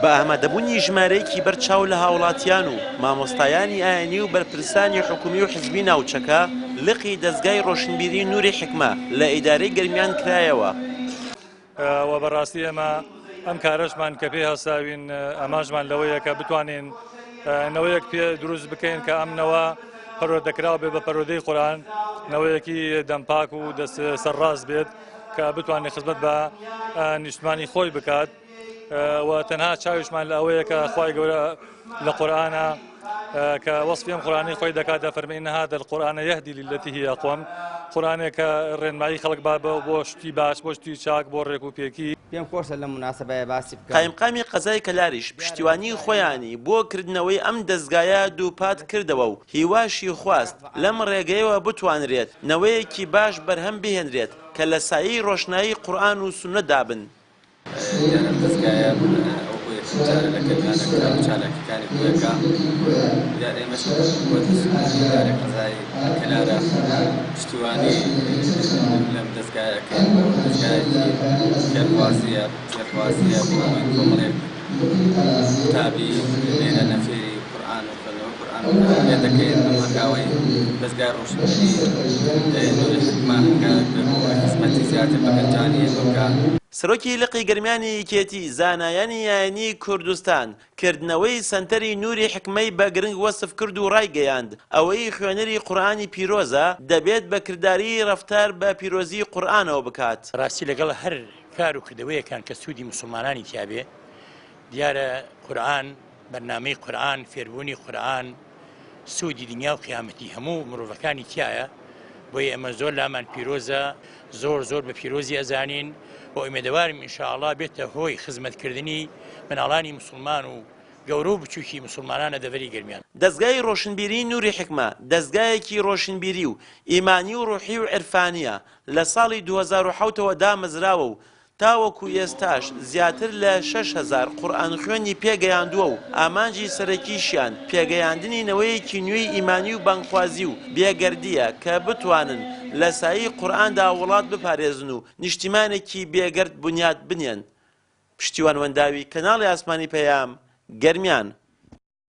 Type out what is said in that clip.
بە ئامادەبوونی ژمارەیەکی بەرچاو لە هاوڵاتیان و مامۆستایانی ئاینی و بەرپرسانی حکومی و حزبی ناوچەکە لقی دەستگای ڕۆشنبیری نوری حکمە لە ئیدارەی گەرمیان کرایەوە. و بەڕاستی ئێمە ئەم کارەشمان کە پێی هەستاوین ئەماژمان لەوەیە کە بتوانین نەوەیەک پێ دروست بکەین کە ئەم نەوە پەروەردەکراو بێ بە پەروەردەی قورئان، نەوەیەکی دەمپاک و دەست سەرڕاست بێت کە بتوانێت خزمەت بە نیشتمانی خۆی بکات و تەنها چاویشمان لە ئەوەیە کە خوای گەورە لە قورئانە کە وەصفی ئەم قورئانی خۆی دەکات دەفەرمێ ئین هذا القورئان يهدي للتي هي أقوم، قورئانێکە ڕێنمایی خەڵک بۆ شتی باش، بۆ شتی چاک، بۆ ڕێک و پێکی. پێم خۆشە لە مناسبەیە باسی بکەم. قایمقامی قەزای کەلاریش پشتیوانی خۆیانی بۆ کردنەوەی ئەم دەستگایە دووپات کردەوە و هیواشی خواست لەم ڕێگەیەوە بتوانرێت نەوەیەکی باش بەرهەم بهێنرێت کە لە سایەی ڕۆشنایی قورئان و سونە دابن. چالاکیەکانی بووەکە دیارە ئێمەش دارێ قەزای کەلارە پشتیوانی لەم دەستگایەکەین دەستگایەکی کێڵوازیە پێخوازیە بۆ ئەوەی کۆمەڵێک تابی لێرە نەفێری قورئان و خوێندنەوەی قورئان پێ دەکەین ئەم هەنگاوەی دەستگای ڕۆشنبیری نوری حکمە هەنگاوێک بێ بۆ خزمەتی زیاتر بەگەنجانی ئێمە بکات. سەرۆکی لقی گەرمیانی یەکێتی زانایانی یانی کوردستان کردنەوەی سەنتەری نوری حکمەی بە گرنگ وەسف کرد و ڕایگەیاند ئەوەی خوێنەری قورئانی پیرۆزە دەبێت بەکردداری ڕەفتار بە پیرۆزی قورئانەوە بکات. ڕاستی لەگەڵ هەر کار و کردەوەیەکان کە سوودی مسلمانانی تیابێ دیارە قورئان بەرنامەی قورئان فێربوونی قورئان سوودی دنیا و قیامەتی هەموو مرۆڤەکانی تایە بۆیە ئەمە زۆر لامان پیرۆزە زۆر بە پیرۆزی ئەزانین بۆ ئومێدەوارم ئینشاءالله بێتە هۆی خزمەتکردنی مناڵانی مسلمان و گەورە و بچووکی مسلمانانە دەڤەری گەرمیان. دەستگای ڕۆشنبیری نوری حکمە دەستگایەکی ڕۆشنبیری و ئیمانی و ڕوحی و عرفانیە لە ساڵی 2007ەوە دامەزراوە و تاوەکو ئێستاش زیاتر لە 6,000 قورئان خوێنی پێگەیاندووە و ئامانجی سەرەکیشیان پێگەیاندنی نەوەیەکی نوێی ئیمانی و بانخوازی و بێگەردیە کە بتوانن لە سایی قورئاندا وڵات بپارێزن و نیشتیمانێکی بێگەرد بنیاد بنێن. پشتیوان وەنداوی کەناڵی ئاسمانی پەیام گەرمیان.